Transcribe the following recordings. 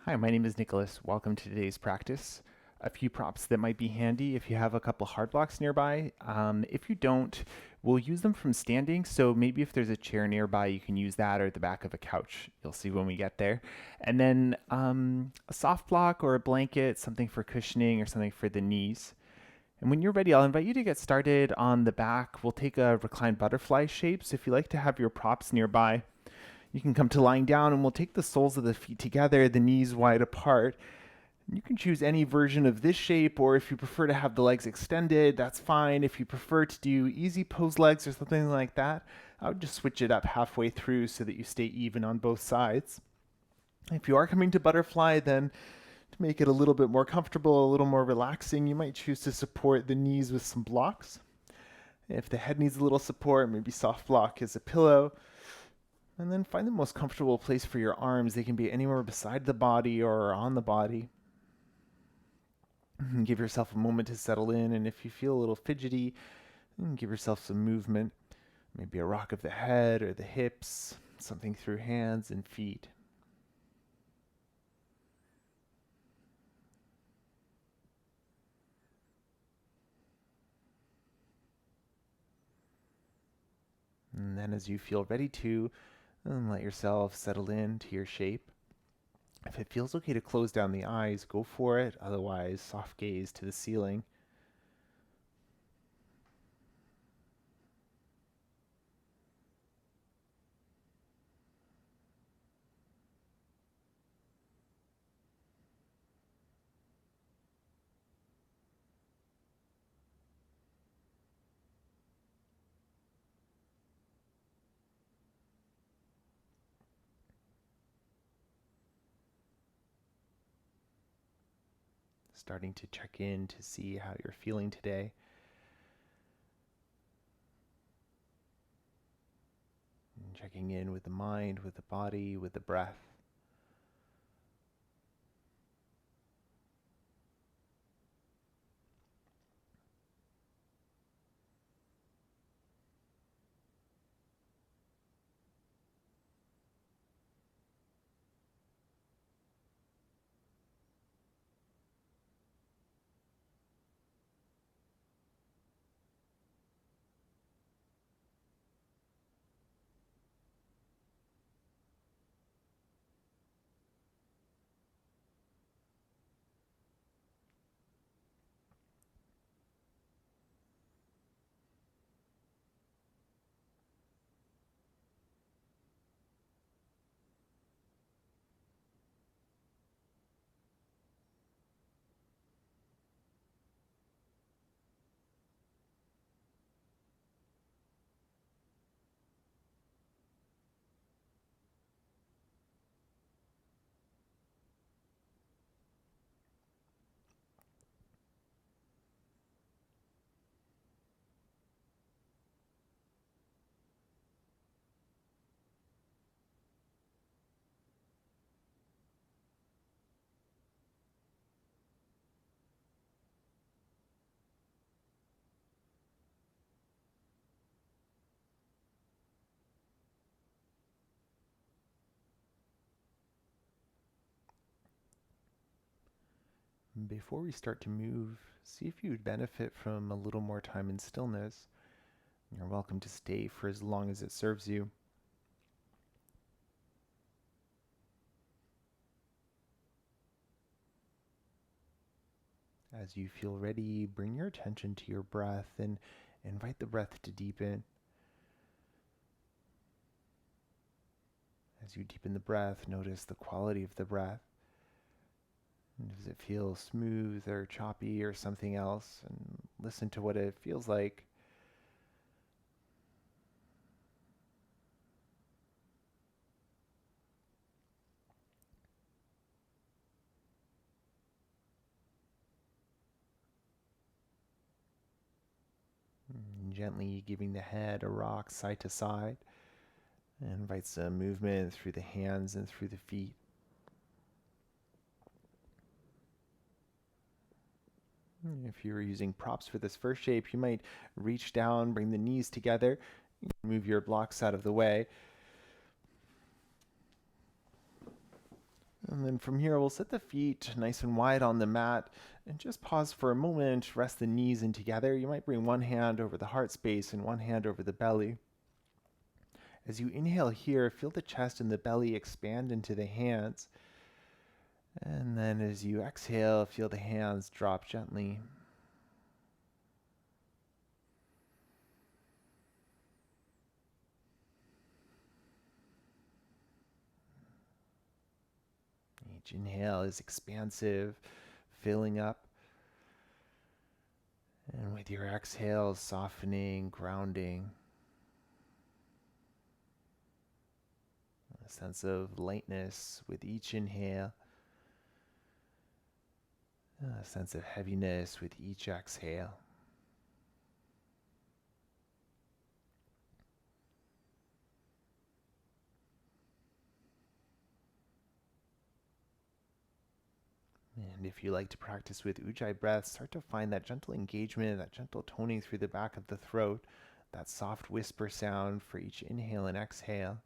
Hi, my name is Nicholas. Welcome to today's practice. A few props that might be handy if you have a couple hard blocks nearby. If you don't, we'll use them from standing. So maybe if there's a chair nearby, you can use that or the back of a couch. You'll see when we get there. And then a soft block or a blanket, something for cushioning or something for the knees. And when you're ready, I'll invite you to get started on the back. We'll take a reclined butterfly shape. So if you like to have your props nearby, you can come to lying down and we'll take the soles of the feet together, the knees wide apart. You can choose any version of this shape, or if you prefer to have the legs extended, that's fine. If you prefer to do easy pose legs or something like that, I would just switch it up halfway through so that you stay even on both sides. If you are coming to butterfly, then to make it a little bit more comfortable, a little more relaxing, you might choose to support the knees with some blocks. If the head needs a little support, maybe soft block as a pillow. And then find the most comfortable place for your arms. They can be anywhere beside the body or on the body. Give yourself a moment to settle in, and if you feel a little fidgety, give yourself some movement. Maybe a rock of the head or the hips, something through hands and feet. And then as you feel ready to, let yourself settle into your shape. If it feels okay to close down the eyes, go for it. Otherwise, soft gaze to the ceiling. Starting to check in to see how you're feeling today. And checking in with the mind, with the body, with the breath. Before we start to move, see if you would benefit from a little more time in stillness. You're welcome to stay for as long as it serves you. As you feel ready, bring your attention to your breath and invite the breath to deepen. As you deepen the breath, notice the quality of the breath. Does it feel smooth or choppy or something else? And listen to what it feels like. Gently giving the head a rock side to side. And invite some movement through the hands and through the feet. If you're using props for this first shape, you might reach down, bring the knees together, move your blocks out of the way. And then from here, we'll set the feet nice and wide on the mat and just pause for a moment, rest the knees in together. You might bring one hand over the heart space and one hand over the belly. As you inhale here, feel the chest and the belly expand into the hands. And then as you exhale, feel the hands drop gently. Each inhale is expansive, filling up. And with your exhale, softening, grounding. A sense of lightness with each inhale. A sense of heaviness with each exhale. And if you like to practice with Ujjayi breath, start to find that gentle engagement, that gentle toning through the back of the throat, that soft whisper sound for each inhale and exhale.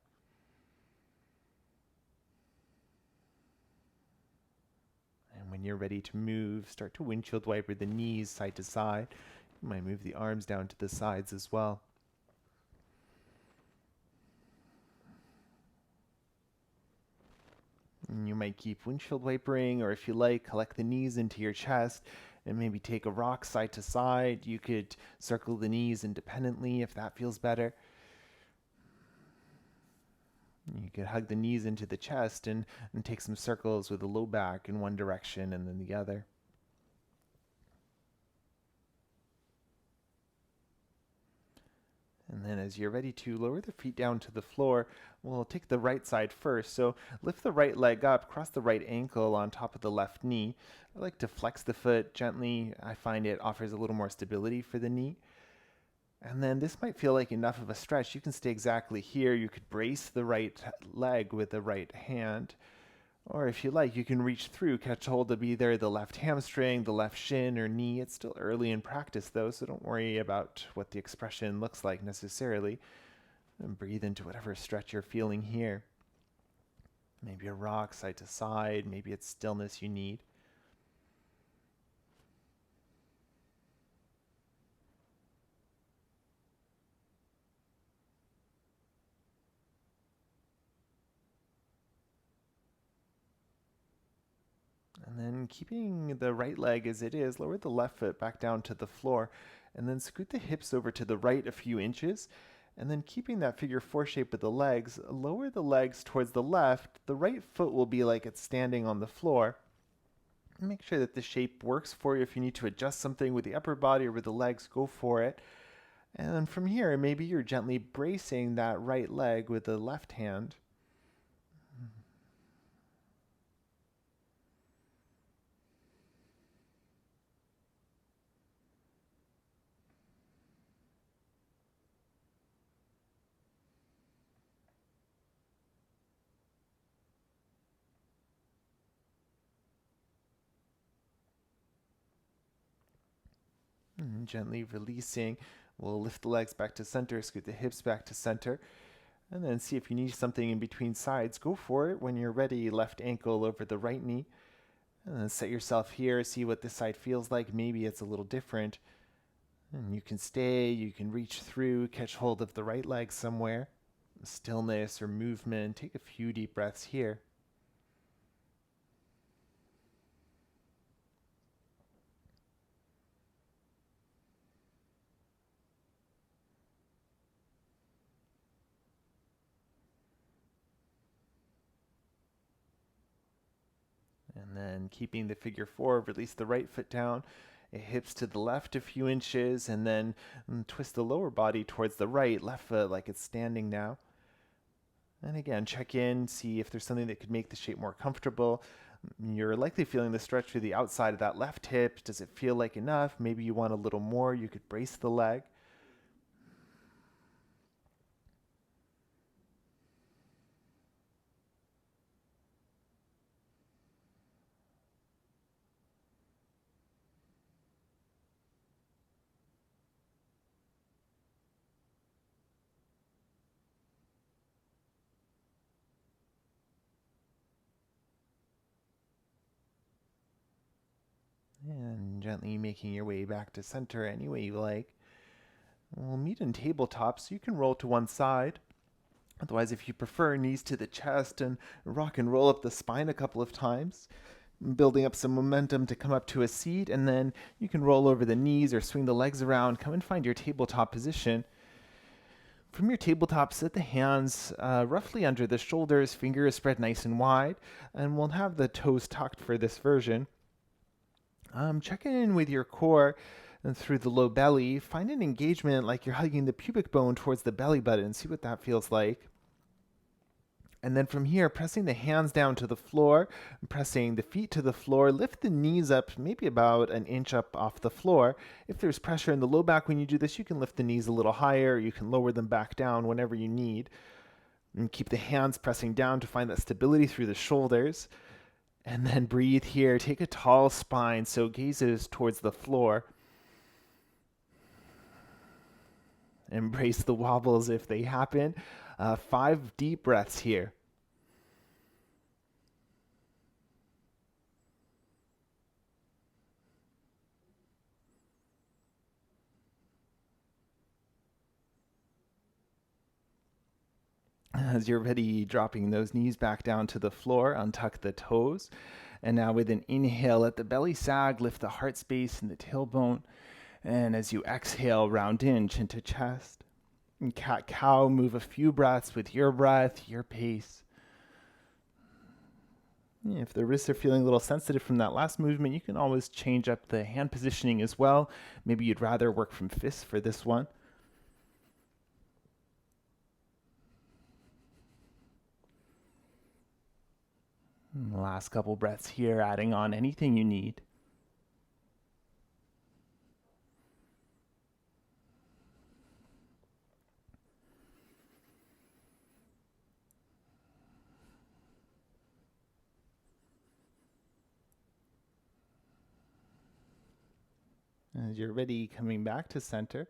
And when you're ready to move, start to windshield wiper the knees side to side. You might move the arms down to the sides as well. And you might keep windshield wipering, or if you like, collect the knees into your chest and maybe take a rock side to side. You could circle the knees independently if that feels better. You could hug the knees into the chest and take some circles with the low back in one direction and then the other. And then as you're ready to lower the feet down to the floor, we'll take the right side first. So lift the right leg up, cross the right ankle on top of the left knee. I like to flex the foot gently. I find it offers a little more stability for the knee. And then this might feel like enough of a stretch. You can stay exactly here. You could brace the right leg with the right hand. Or if you like, you can reach through, catch hold of either the left hamstring, the left shin, or knee. It's still early in practice, though, so don't worry about what the expression looks like necessarily. And breathe into whatever stretch you're feeling here. Maybe a rock side to side. Maybe it's stillness you need. And then keeping the right leg as it is, lower the left foot back down to the floor, and then scoot the hips over to the right a few inches. And then keeping that figure four shape with the legs, lower the legs towards the left. The right foot will be like it's standing on the floor. Make sure that the shape works for you. If you need to adjust something with the upper body or with the legs, go for it. And then from here, maybe you're gently bracing that right leg with the left hand. And gently releasing. We'll lift the legs back to center, scoot the hips back to center, and then see if you need something in between sides. Go for it. When you're ready, left ankle over the right knee. And then set yourself here, see what this side feels like. Maybe it's a little different. And you can stay, you can reach through, catch hold of the right leg somewhere. Stillness or movement. Take a few deep breaths here. And then keeping the figure four, release the right foot down, hips to the left a few inches, and then twist the lower body towards the right, left foot like it's standing now. And again, check in, see if there's something that could make the shape more comfortable. You're likely feeling the stretch through the outside of that left hip. Does it feel like enough? Maybe you want a little more. You could brace the leg. gently making your way back to center any way you like. We'll meet in tabletop, so you can roll to one side. Otherwise, if you prefer, knees to the chest and rock and roll up the spine a couple of times, building up some momentum to come up to a seat, and then you can roll over the knees or swing the legs around. Come and find your tabletop position. From your tabletop, set the hands roughly under the shoulders, fingers spread nice and wide, and we'll have the toes tucked for this version. Check in with your core and through the low belly. Find an engagement like you're hugging the pubic bone towards the belly button. See what that feels like. And then from here, pressing the hands down to the floor, pressing the feet to the floor, lift the knees up maybe about an inch up off the floor. If there's pressure in the low back when you do this, you can lift the knees a little higher. You can lower them back down whenever you need. And keep the hands pressing down to find that stability through the shoulders. And then breathe here. Take a tall spine, so gazes towards the floor. Embrace the wobbles if they happen. 5 deep breaths here. As you're ready, dropping those knees back down to the floor, untuck the toes. And now with an inhale, let the belly sag, lift the heart space and the tailbone. And as you exhale, round in, chin to chest. And cat-cow, move a few breaths with your breath, your pace. If the wrists are feeling a little sensitive from that last movement, you can always change up the hand positioning as well. Maybe you'd rather work from fists for this one. And the last couple breaths here, adding on anything you need. As you're ready, coming back to center.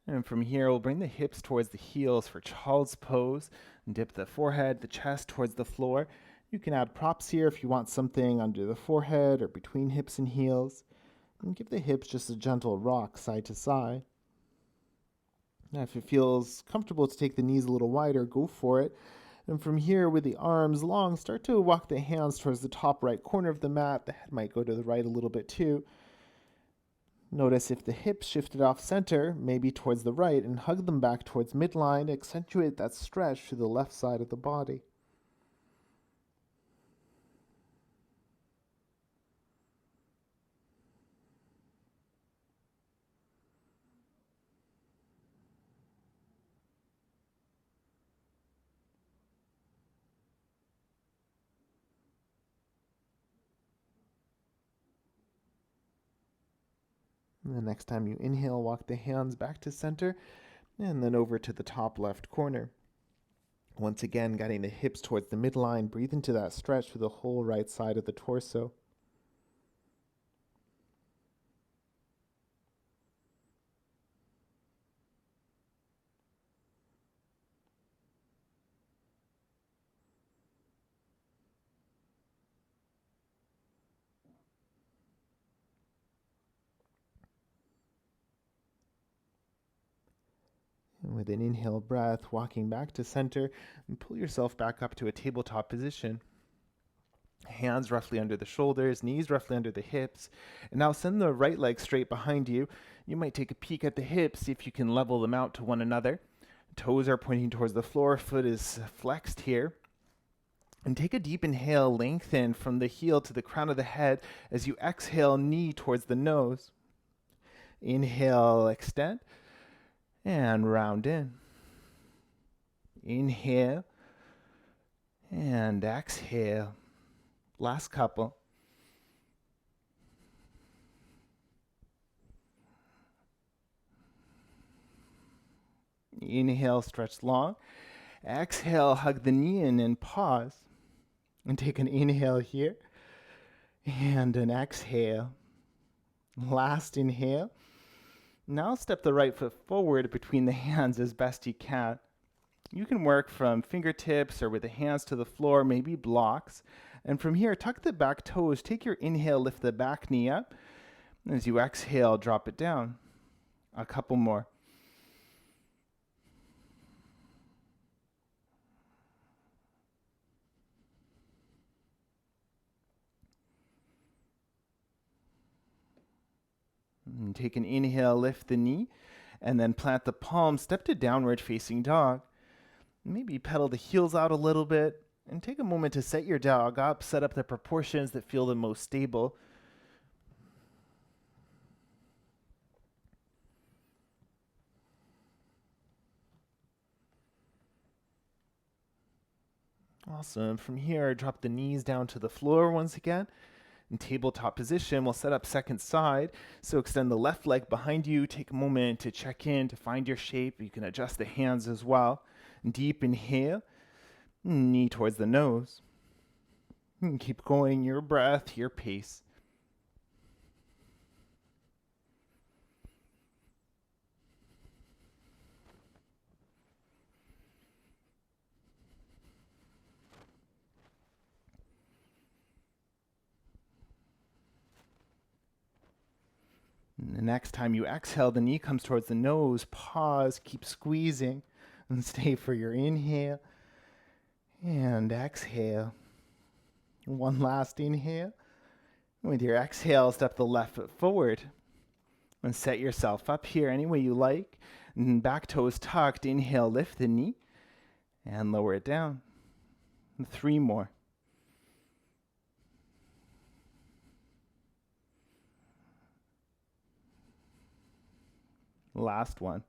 And from here, we'll bring the hips towards the heels for child's pose. And dip the forehead, the chest towards the floor. You can add props here if you want something under the forehead or between hips and heels. And give the hips just a gentle rock side to side. Now, if it feels comfortable to take the knees a little wider, go for it. And from here, with the arms long, start to walk the hands towards the top right corner of the mat. The head might go to the right a little bit too. Notice if the hips shifted off center, maybe towards the right, and hug them back towards midline. Accentuate that stretch to the left side of the body. And the next time you inhale, walk the hands back to center and then over to the top left corner. Once again, guiding the hips towards the midline. Breathe into that stretch through the whole right side of the torso. And with an inhale breath, walking back to center, and pull yourself back up to a tabletop position. Hands roughly under the shoulders, knees roughly under the hips. And now send the right leg straight behind you. You might take a peek at the hips, see if you can level them out to one another. Toes are pointing towards the floor, foot is flexed here. And take a deep inhale, lengthen from the heel to the crown of the head. As you exhale, knee towards the nose. Inhale, extend. And round in. Inhale. And exhale. Last couple. Inhale, stretch long. Exhale, hug the knee in and pause. And take an inhale here. And an exhale. Last inhale. Now step the right foot forward between the hands as best you can. You can work from fingertips or with the hands to the floor, maybe blocks. And from here, tuck the back toes. Take your inhale, lift the back knee up. As you exhale, drop it down. A couple more. And take an inhale, lift the knee, and then plant the palm, step to downward facing dog. Maybe pedal the heels out a little bit, and take a moment to set your dog up, set up the proportions that feel the most stable. Awesome. From here, drop the knees down to the floor once again. In tabletop position, we'll set up second side. So extend the left leg behind you. Take a moment to check in, to find your shape. You can adjust the hands as well. Deep inhale, knee towards the nose. And keep going your breath, your pace. And the next time you exhale, the knee comes towards the nose. Pause, keep squeezing, and stay for your inhale. And exhale. One last inhale. With your exhale, step the left foot forward. And set yourself up here any way you like. And back toes tucked. Inhale, lift the knee. And lower it down. And 3 more. Last one.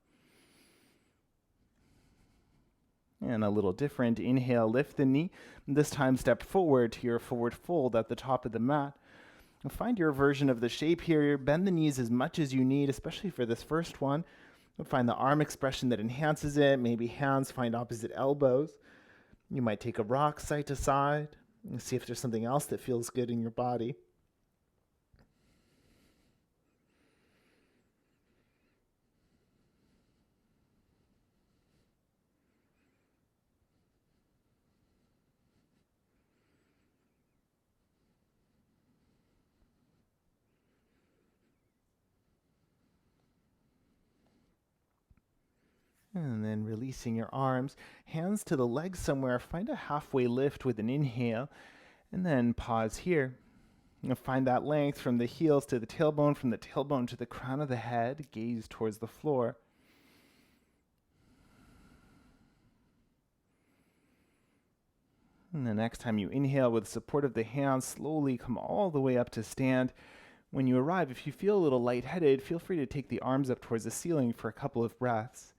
And a little different. Inhale, lift the knee. This time step forward to your forward fold at the top of the mat. And find your version of the shape here. Bend the knees as much as you need, especially for this first one. Find the arm expression that enhances it. Maybe hands find opposite elbows. You might take a rock side to side and see if there's something else that feels good in your body. And then releasing your arms, hands to the legs somewhere. Find a halfway lift with an inhale, and then pause here. You'll find that length from the heels to the tailbone, from the tailbone to the crown of the head. Gaze towards the floor. And the next time you inhale with support of the hands, slowly come all the way up to stand. When you arrive, if you feel a little lightheaded, feel free to take the arms up towards the ceiling for a couple of breaths.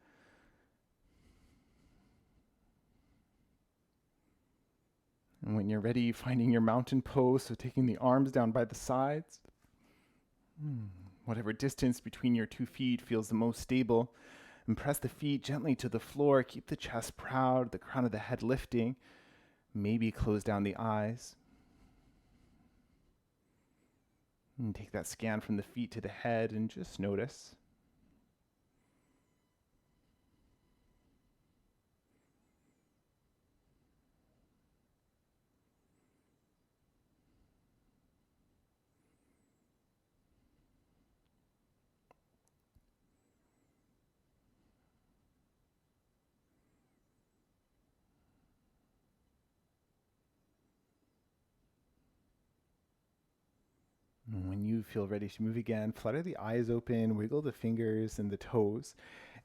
And when you're ready, finding your mountain pose, so taking the arms down by the sides. Whatever distance between your 2 feet feels the most stable. And press the feet gently to the floor. Keep the chest proud, the crown of the head lifting. Maybe close down the eyes. And take that scan from the feet to the head and just notice. When you feel ready to move again, flutter the eyes open, wiggle the fingers and the toes.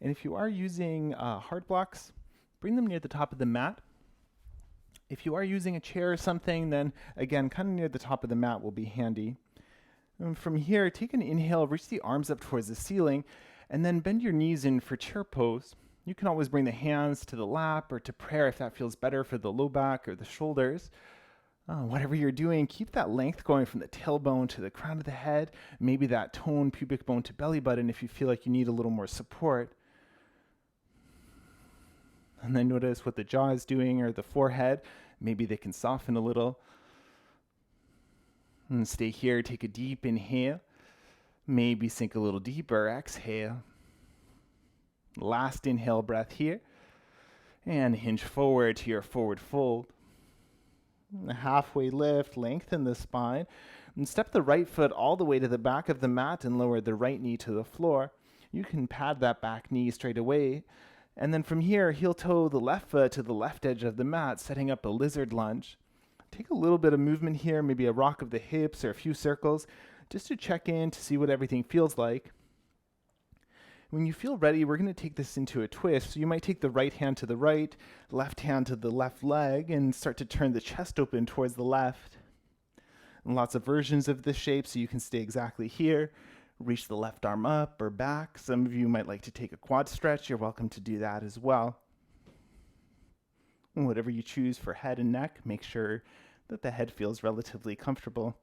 And if you are using hard blocks, bring them near the top of the mat. If you are using a chair or something, then again, kind of near the top of the mat will be handy. And from here, take an inhale, reach the arms up towards the ceiling, and then bend your knees in for chair pose. You can always bring the hands to the lap or to prayer if that feels better for the low back or the shoulders. Whatever you're doing, keep that length going from the tailbone to the crown of the head, maybe that tone pubic bone to belly button if you feel like you need a little more support. And then notice what the jaw is doing or the forehead. Maybe they can soften a little. And stay here, take a deep inhale. Maybe sink a little deeper, exhale. Last inhale breath here. And hinge forward to your forward fold. A halfway lift, lengthen the spine, and step the right foot all the way to the back of the mat and lower the right knee to the floor. You can pad that back knee straight away. And then from here, heel toe the left foot to the left edge of the mat, setting up a lizard lunge. Take a little bit of movement here, maybe a rock of the hips or a few circles, just to check in to see what everything feels like. When you feel ready, we're going to take this into a twist. So you might take the right hand to the right, left hand to the left leg, and start to turn the chest open towards the left. And lots of versions of this shape, so you can stay exactly here. Reach the left arm up or back. Some of you might like to take a quad stretch. You're welcome to do that as well. And whatever you choose for head and neck, make sure that the head feels relatively comfortable.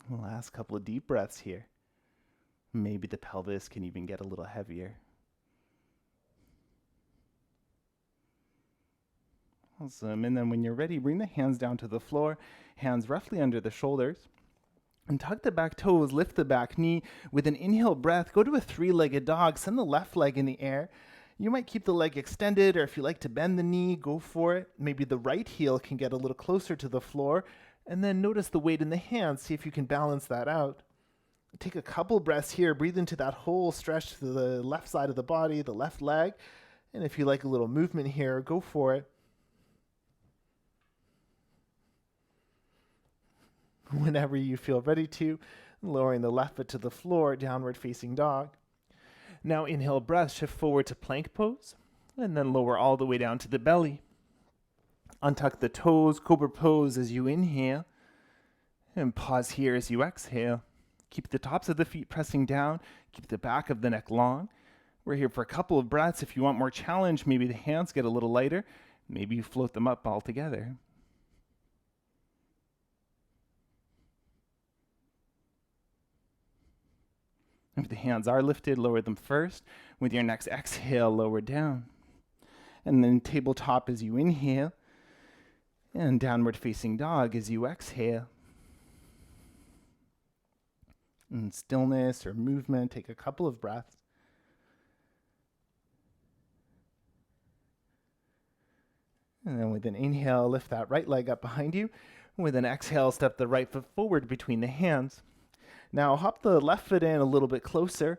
Last couple of deep breaths here. Maybe the pelvis can even get a little heavier. Awesome. And then when you're ready, bring the hands down to the floor, hands roughly under the shoulders. And tuck the back toes, lift the back knee. With an inhale breath, go to a three-legged dog. Send the left leg in the air. You might keep the leg extended, or if you like to bend the knee, go for it. Maybe the right heel can get a little closer to the floor. And then notice the weight in the hands. See if you can balance that out. Take a couple breaths here. Breathe into that whole stretch to the left side of the body, the left leg. And if you like a little movement here, go for it. Whenever you feel ready to, lowering the left foot to the floor, downward facing dog. Now inhale breath, shift forward to plank pose, and then lower all the way down to the belly. Untuck the toes, cobra pose as you inhale, and pause here as you exhale. Keep the tops of the feet pressing down, keep the back of the neck long. We're here for a couple of breaths. If you want more challenge, maybe the hands get a little lighter, maybe you float them up all together. If the hands are lifted, lower them first. With your next exhale, lower down. And then tabletop as you inhale. And downward facing dog as you exhale. And stillness or movement, take a couple of breaths. And then with an inhale, lift that right leg up behind you. With an exhale, step the right foot forward between the hands. Now hop the left foot in a little bit closer,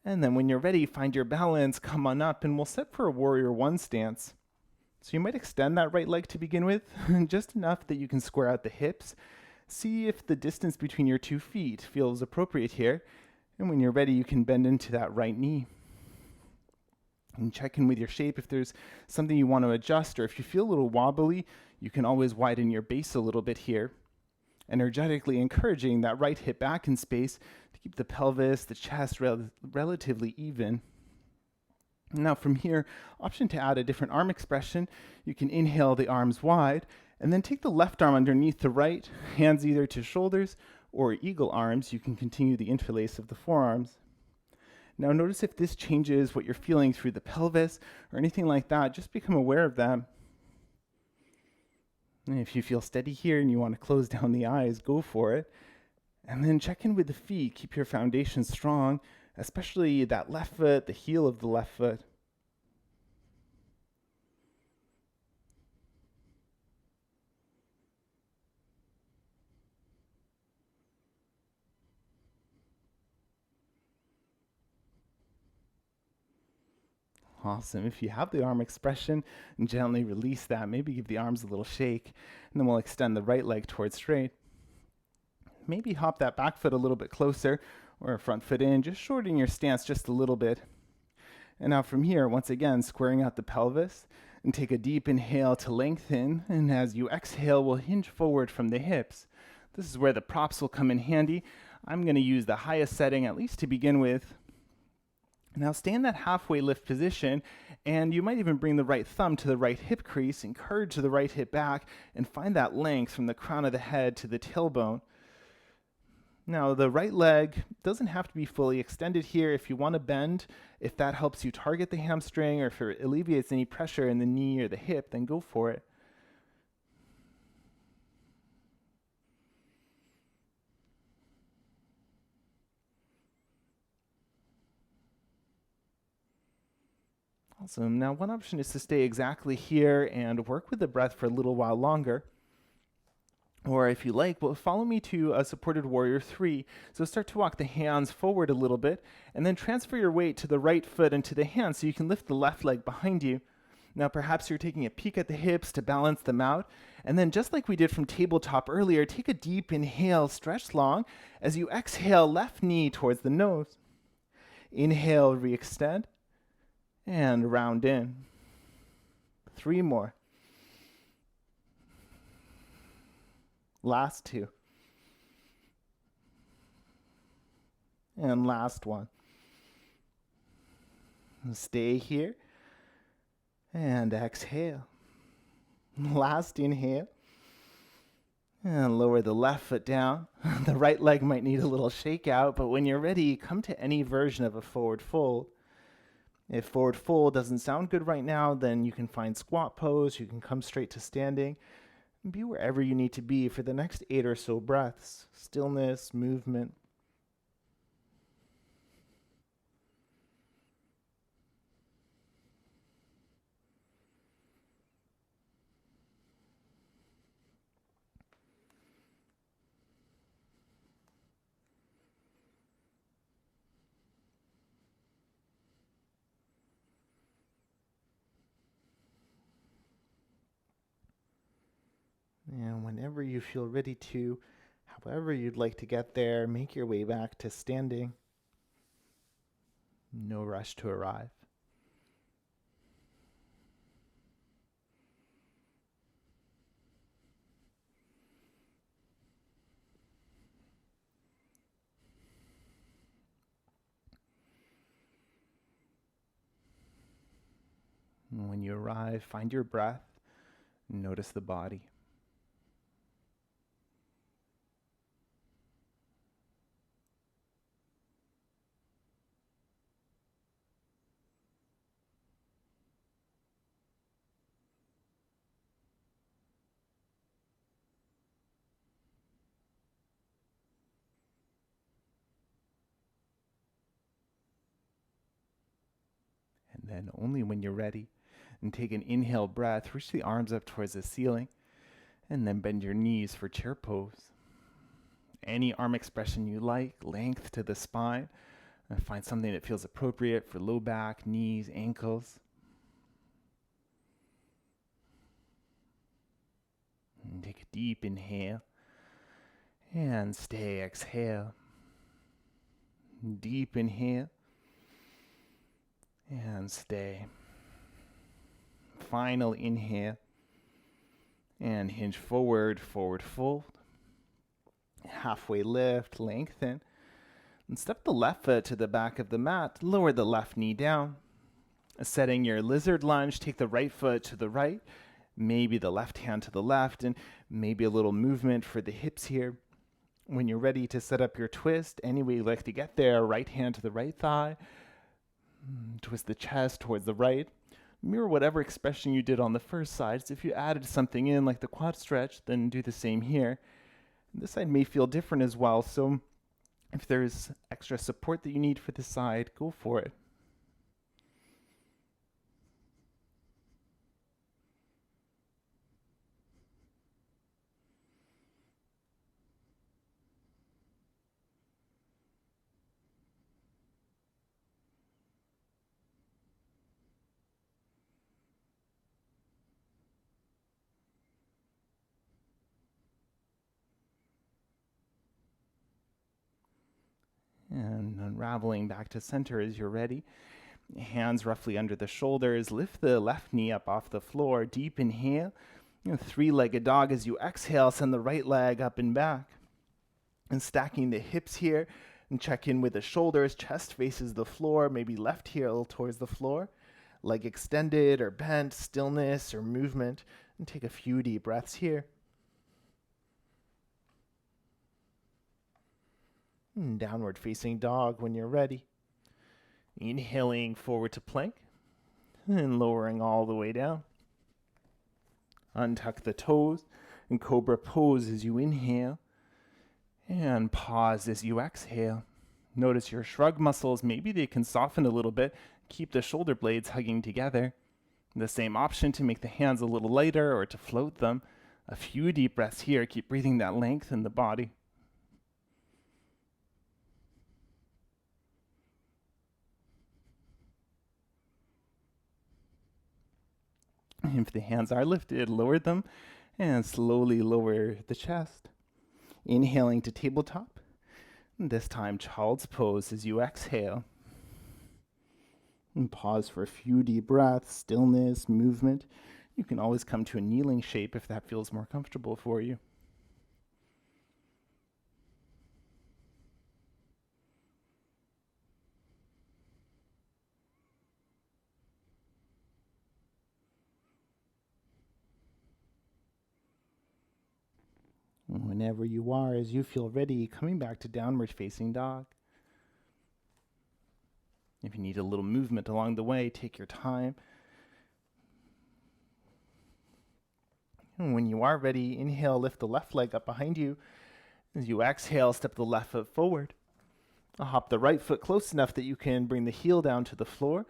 and then when you're ready, find your balance, come on up, and we'll set for a warrior one stance. So you might extend that right leg to begin with, just enough that you can square out the hips. See if the distance between your 2 feet feels appropriate here, and when you're ready, you can bend into that right knee. And check in with your shape. If there's something you want to adjust, or if you feel a little wobbly, you can always widen your base a little bit here. Energetically encouraging that right hip back in space to keep the pelvis, the chest relatively even. Now from here, option to add a different arm expression. You can inhale the arms wide, and then take the left arm underneath the right, hands either to shoulders or eagle arms. You can continue the interlace of the forearms. Now notice if this changes what you're feeling through the pelvis or anything like that. Just become aware of that. And if you feel steady here and you want to close down the eyes, go for it. And then check in with the feet. Keep your foundation strong, especially that left foot, the heel of the left foot. Awesome. If you have the arm expression, gently release that. Maybe give the arms a little shake, and then we'll extend the right leg towards straight. Maybe hop that back foot a little bit closer, or front foot in, just shortening your stance just a little bit. And now from here, once again, squaring out the pelvis, and take a deep inhale to lengthen, and as you exhale, we'll hinge forward from the hips. This is where the props will come in handy. I'm going to use the highest setting, at least to begin with. Now stay in that halfway lift position, and you might even bring the right thumb to the right hip crease, encourage the right hip back, and find that length from the crown of the head to the tailbone. Now the right leg doesn't have to be fully extended here. If you want to bend, if that helps you target the hamstring or if it alleviates any pressure in the knee or the hip, then go for it. Awesome. Now, one option is to stay exactly here and work with the breath for a little while longer. Or if you like, well, follow me to a supported warrior 3. So start to walk the hands forward a little bit, and then transfer your weight to the right foot and to the hand so you can lift the left leg behind you. Now, perhaps you're taking a peek at the hips to balance them out. And then, just like we did from tabletop earlier, take a deep inhale, stretch long. As you exhale, left knee towards the nose. Inhale, re-extend, and round in. 3 more. Last 2. And last 1. Stay here. And exhale. Last inhale. And lower the left foot down. The right leg might need a little shake out, but when you're ready, come to any version of a forward fold. If forward fold doesn't sound good right now, then you can find squat pose. You can come straight to standing. Be wherever you need to be for the next 8 or so breaths. Stillness, movement. And whenever you feel ready to, however you'd like to get there, make your way back to standing. No rush to arrive. And when you arrive, find your breath, notice the body. And then only when you're ready, and take an inhale breath, reach the arms up towards the ceiling, and then bend your knees for chair pose. Any arm expression you like, length to the spine, and find something that feels appropriate for low back, knees, ankles. And take a deep inhale, and stay, exhale. Deep inhale, and stay. Final inhale, and hinge forward, forward fold. Halfway lift, lengthen. And step the left foot to the back of the mat, lower the left knee down. Setting your lizard lunge, take the right foot to the right, maybe the left hand to the left, and maybe a little movement for the hips here. When you're ready to set up your twist, any way you like to get there, right hand to the right thigh, twist the chest towards the right. Mirror whatever expression you did on the first side. So if you added something in like the quad stretch, then do the same here. This side may feel different as well, so if there's extra support that you need for this side, go for it. And unraveling back to center as you're ready. Hands roughly under the shoulders. Lift the left knee up off the floor. Deep inhale. Three-legged dog. As you exhale, send the right leg up and back. And stacking the hips here. And check in with the shoulders. Chest faces the floor. Maybe left heel towards the floor. Leg extended or bent. Stillness or movement. And take a few deep breaths here. And downward facing dog when you're ready. Inhaling forward to plank. And lowering all the way down. Untuck the toes. And cobra pose as you inhale. And pause as you exhale. Notice your shrug muscles, maybe they can soften a little bit, keep the shoulder blades hugging together. The same option to make the hands a little lighter or to float them. A few deep breaths here, keep breathing that length in the body. If the hands are lifted, lower them and slowly lower the chest. Inhaling to tabletop. This time, child's pose as you exhale. And pause for a few deep breaths, stillness, movement. You can always come to a kneeling shape if that feels more comfortable for you. Whenever you are, as you feel ready, coming back to downward facing dog. If you need a little movement along the way, take your time. And when you are ready, inhale, lift the left leg up behind you. As you exhale, step the left foot forward. Hop the right foot close enough that you can bring the heel down to the floor.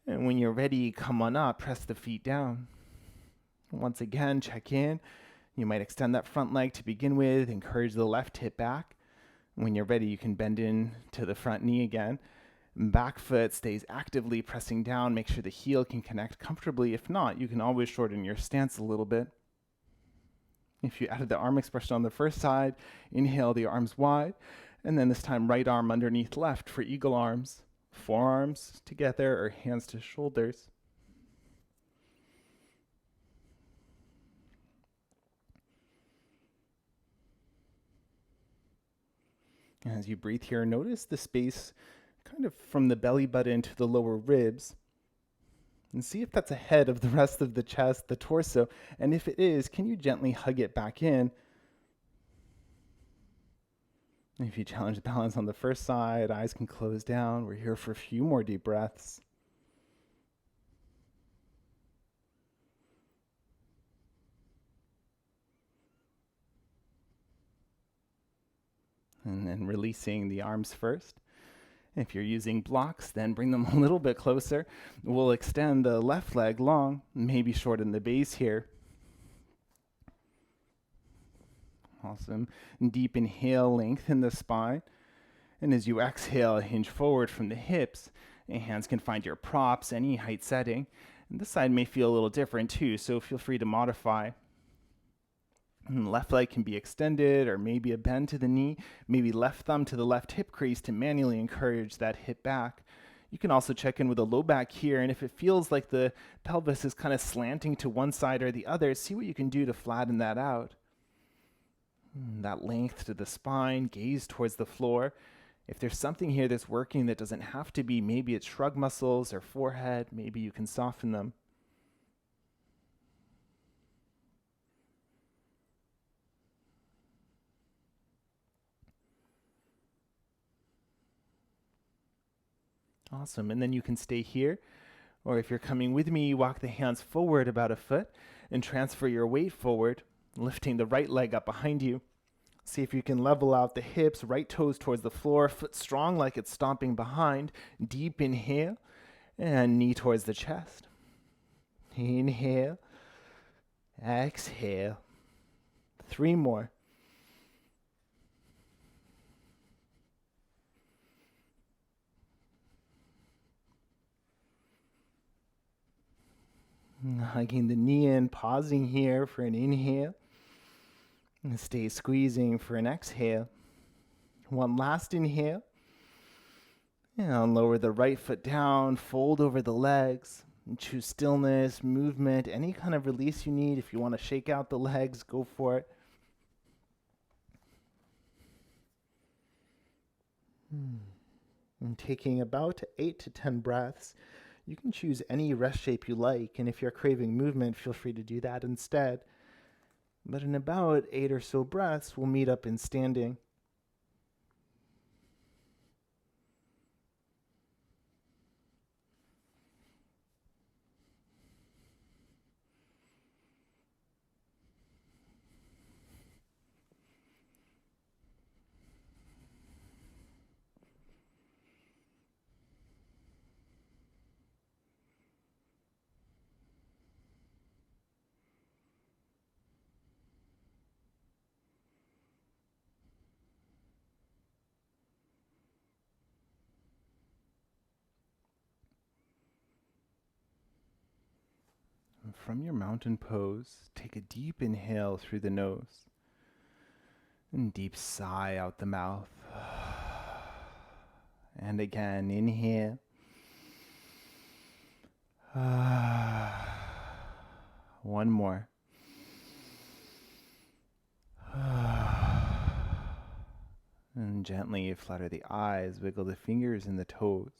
And when you're ready, come on up, press the feet down. Once again, check in. You might extend that front leg to begin with, encourage the left hip back. When you're ready, you can bend in to the front knee again. Back foot stays actively pressing down. Make sure the heel can connect comfortably. If not, you can always shorten your stance a little bit. If you added the arm expression on the first side, inhale the arms wide, and then this time right arm underneath left for eagle arms. Forearms together or hands to shoulders. As you breathe here, notice the space kind of from the belly button to the lower ribs. And see if that's ahead of the rest of the chest, the torso. And if it is, can you gently hug it back in? If you challenge the balance on the first side, eyes can close down. We're here for a few more deep breaths. And then releasing the arms first. If you're using blocks, then bring them a little bit closer. We'll extend the left leg long, maybe shorten the base here. Awesome. Deep inhale, lengthen the spine. And as you exhale, hinge forward from the hips. And hands can find your props, any height setting. And this side may feel a little different too, so feel free to modify. And left leg can be extended or maybe a bend to the knee, maybe left thumb to the left hip crease to manually encourage that hip back. You can also check in with the low back here, and if it feels like the pelvis is kind of slanting to one side or the other, see what you can do to flatten that out. That length to the spine, gaze towards the floor. If there's something here that's working that doesn't have to be, maybe it's shrug muscles or forehead, maybe you can soften them. Awesome. And then you can stay here. Or if you're coming with me, you walk the hands forward about a foot and transfer your weight forward, lifting the right leg up behind you. See if you can level out the hips, right toes towards the floor, foot strong like it's stomping behind. Deep inhale and knee towards the chest. Inhale, exhale. 3 more. Hugging the knee in, pausing here for an inhale. And stay squeezing for an exhale. One last inhale. And lower the right foot down, fold over the legs. And choose stillness, movement, any kind of release you need. If you want to shake out the legs, go for it. And taking about 8 to 10 breaths. You can choose any rest shape you like, and if you're craving movement, feel free to do that instead. But in about 8 or so breaths, we'll meet up in standing. from your mountain pose, take a deep inhale through the nose and deep sigh out the mouth. And again, inhale. One more. And gently flutter the eyes, wiggle the fingers and the toes.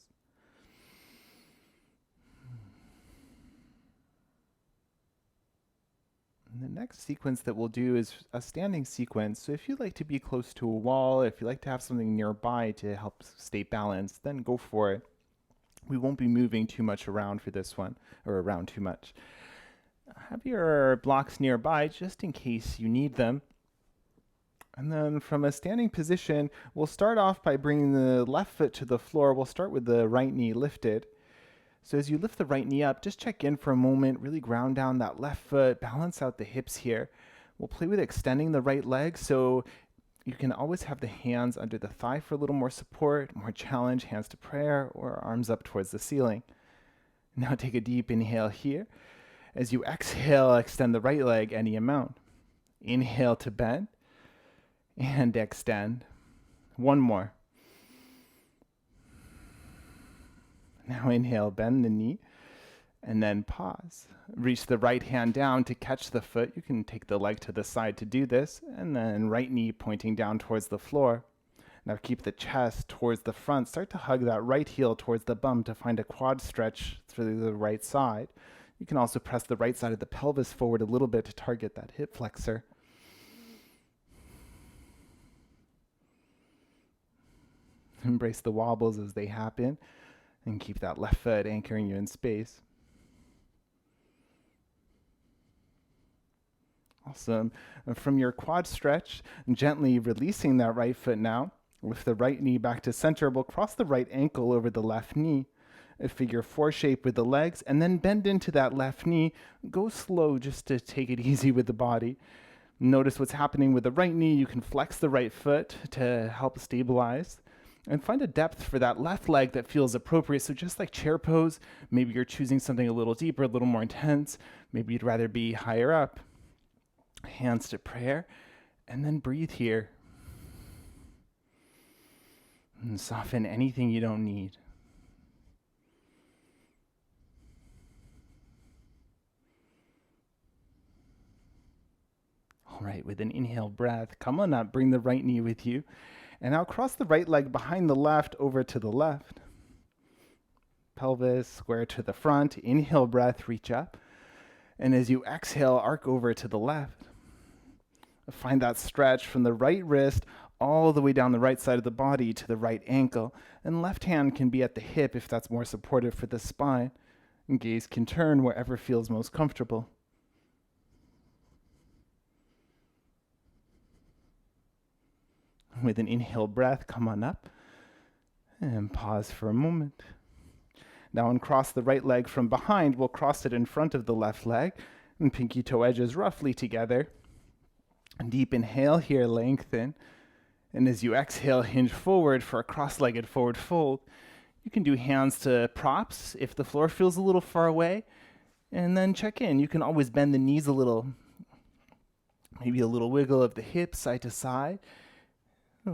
And the next sequence that we'll do is a standing sequence. So if you like to be close to a wall, if you like to have something nearby to help stay balanced, then go for it. We won't be moving too much around for this one, or around too much. Have your blocks nearby just in case you need them. And then from a standing position, we'll start off by bringing the left foot to the floor. We'll start with the right knee lifted. So as you lift the right knee up, just check in for a moment, really ground down that left foot, balance out the hips here. We'll play with extending the right leg, so you can always have the hands under the thigh for a little more support, more challenge, hands to prayer, or arms up towards the ceiling. Now take a deep inhale here. As you exhale, extend the right leg any amount. Inhale to bend. And extend. One more. Now inhale, bend the knee, and then pause. Reach the right hand down to catch the foot. You can take the leg to the side to do this, and then right knee pointing down towards the floor. Now keep the chest towards the front. Start to hug that right heel towards the bum to find a quad stretch through the right side. You can also press the right side of the pelvis forward a little bit to target that hip flexor. Embrace the wobbles as they happen, and keep that left foot anchoring you in space. Awesome. And from your quad stretch, gently releasing that right foot now. Lift the right knee back to center. We'll cross the right ankle over the left knee. A figure four shape with the legs, and then bend into that left knee. Go slow just to take it easy with the body. Notice what's happening with the right knee. You can flex the right foot to help stabilize. And find a depth for that left leg that feels appropriate. So just like chair pose, maybe you're choosing something a little deeper, a little more intense. Maybe you'd rather be higher up. Hands to prayer. And then breathe here. And soften anything you don't need. All right, with an inhale breath, come on up, bring the right knee with you. And now cross the right leg behind the left over to the left. Pelvis square to the front. Inhale breath, reach up. And as you exhale, arc over to the left. Find that stretch from the right wrist all the way down the right side of the body to the right ankle. And left hand can be at the hip if that's more supportive for the spine. And gaze can turn wherever feels most comfortable. With an inhale breath, come on up and pause for a moment. Now uncross the right leg from behind. We'll cross it in front of the left leg and pinky toe edges roughly together. Deep inhale here, lengthen. And as you exhale, hinge forward for a cross-legged forward fold. You can do hands to props if the floor feels a little far away. And then check in. You can always bend the knees a little. Maybe a little wiggle of the hips side to side.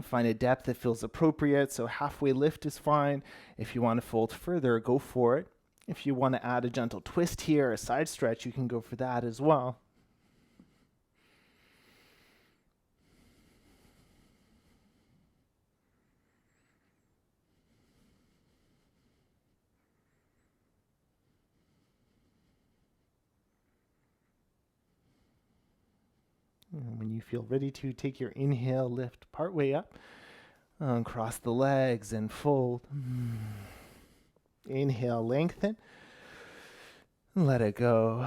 Find a depth that feels appropriate, so halfway lift is fine. If you want to fold further, go for it. If you want to add a gentle twist here, a side stretch, you can go for that as well. And when you feel ready to, take your inhale, lift partway up, cross the legs and fold. Inhale, lengthen. Let it go.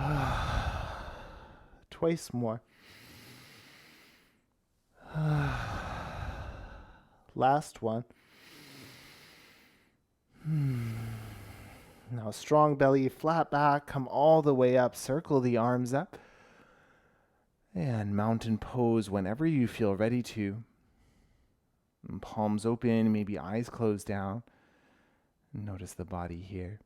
Twice more. Last one. Now strong belly, flat back, come all the way up, circle the arms up. And mountain pose whenever you feel ready to. And palms open, maybe eyes closed down. Notice the body here.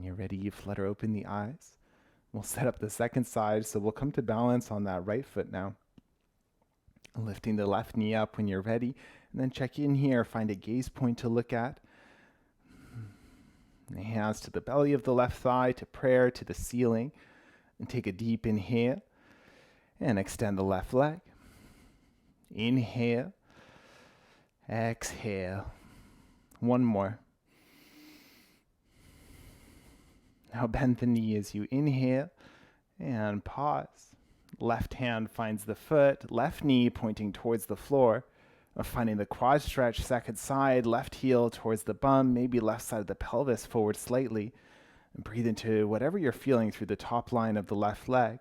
you're ready, you flutter open the eyes. We'll set up the second side, so we'll come to balance on that right foot now. Lifting the left knee up when you're ready, and then check in here, find a gaze point to look at. And hands to the belly of the left thigh, to prayer, to the ceiling. And take a deep inhale, and extend the left leg. Inhale, exhale. One more. Now bend the knee as you inhale, and pause. Left hand finds the foot, left knee pointing towards the floor. Finding the quad stretch, second side, left heel towards the bum, maybe left side of the pelvis forward slightly. And breathe into whatever you're feeling through the top line of the left leg.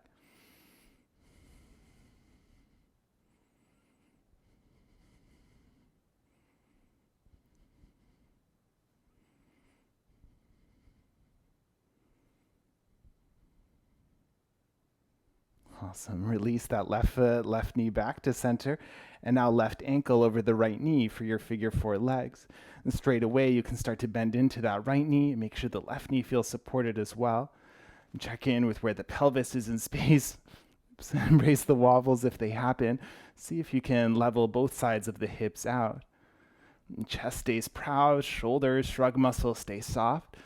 Awesome. Release that left foot, left knee back to center. And now left ankle over the right knee for your figure four legs. And straight away, you can start to bend into that right knee and make sure the left knee feels supported as well. And check in with where the pelvis is in space. Embrace the wobbles if they happen. See if you can level both sides of the hips out. And chest stays proud, shoulders, shrug muscles stay soft.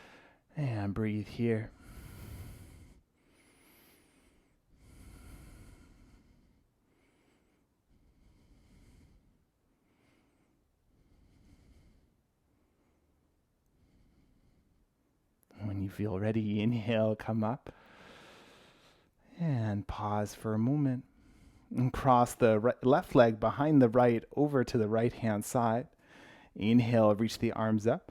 And breathe here. When you feel ready, inhale, come up. And pause for a moment. And cross the left leg behind the right over to the right-hand side. Inhale, reach the arms up.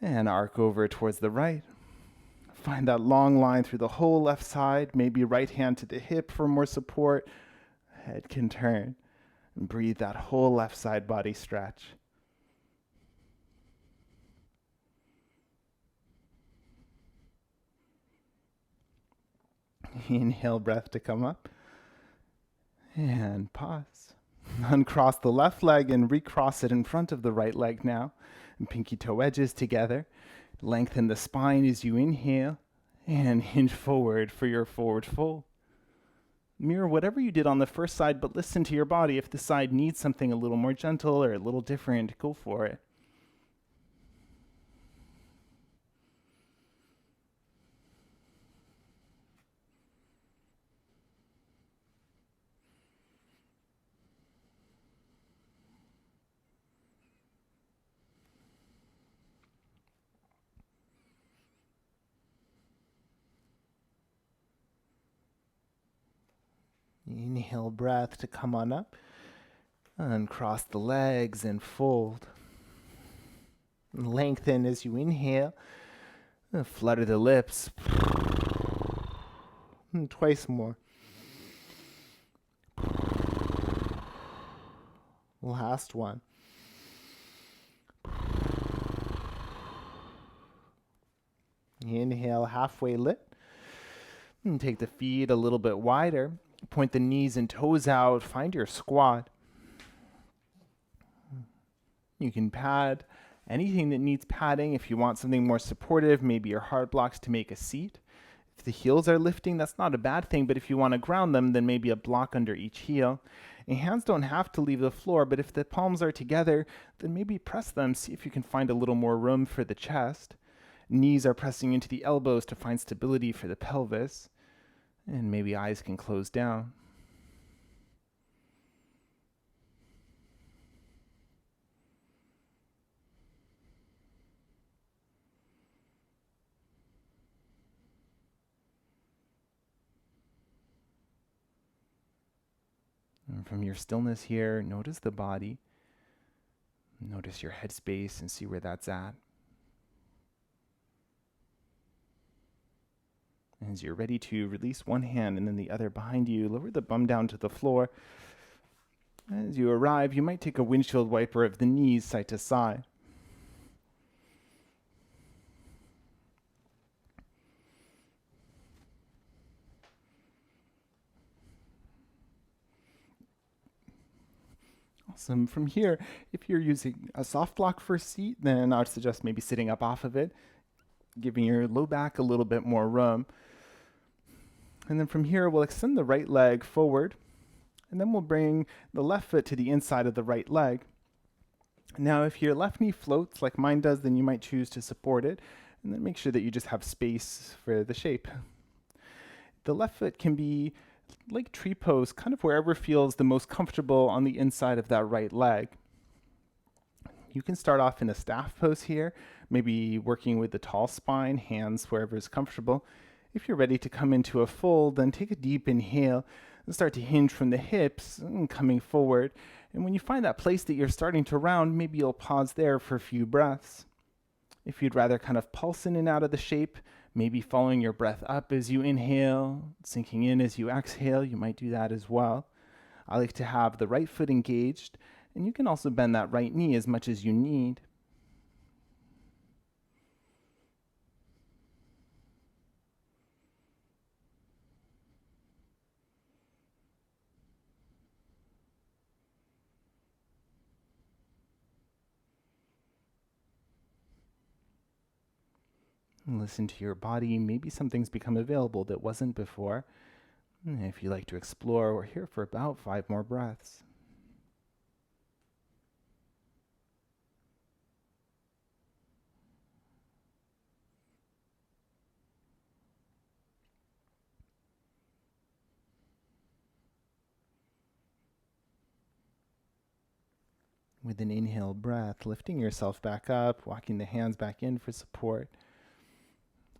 And arc over towards the right. Find that long line through the whole left side. Maybe right hand to the hip for more support. Head can turn. And breathe that whole left side body stretch. Inhale, breath to come up. And pause. Uncross the left leg and recross it in front of the right leg now. And pinky toe edges together. Lengthen the spine as you inhale. And hinge forward for your forward fold. Mirror whatever you did on the first side, but listen to your body. If the side needs something a little more gentle or a little different, go for it. Inhale, breath to come on up. Uncross the legs and fold. Lengthen as you inhale. Flutter the lips. And twice more. Last one. Inhale, halfway lit. And take the feet a little bit wider. Point the knees and toes out. Find your squat. You can pad anything that needs padding. If you want something more supportive, maybe your hard blocks to make a seat. If the heels are lifting, that's not a bad thing, but if you want to ground them, then maybe a block under each heel. And hands don't have to leave the floor, but if the palms are together, then maybe press them. See if you can find a little more room for the chest. Knees are pressing into the elbows to find stability for the pelvis. And maybe eyes can close down. And from your stillness here, notice the body. Notice your headspace and see where that's at. As you're ready to release one hand and then the other behind you, lower the bum down to the floor. As you arrive, you might take a windshield wiper of the knees side to side. Awesome. From here, if you're using a soft block for a seat, then I would suggest maybe sitting up off of it. giving your low back a little bit more room. And then from here, we'll extend the right leg forward, and then we'll bring the left foot to the inside of the right leg. Now, if your left knee floats like mine does, then you might choose to support it, and then make sure that you just have space for the shape. The left foot can be like tree pose, kind of wherever feels the most comfortable on the inside of that right leg. You can start off in a staff pose here, maybe working with the tall spine, hands wherever is comfortable. If you're ready to come into a fold, then take a deep inhale and start to hinge from the hips and coming forward. And when you find that place that you're starting to round, maybe you'll pause there for a few breaths. If you'd rather kind of pulse in and out of the shape, maybe following your breath up as you inhale, sinking in as you exhale, you might do that as well. I like to have the right foot engaged, and you can also bend that right knee as much as you need. And listen to your body. Maybe something's become available that wasn't before. And if you like to explore, we're here for about 5 more breaths. With an inhale breath, lifting yourself back up, walking the hands back in for support.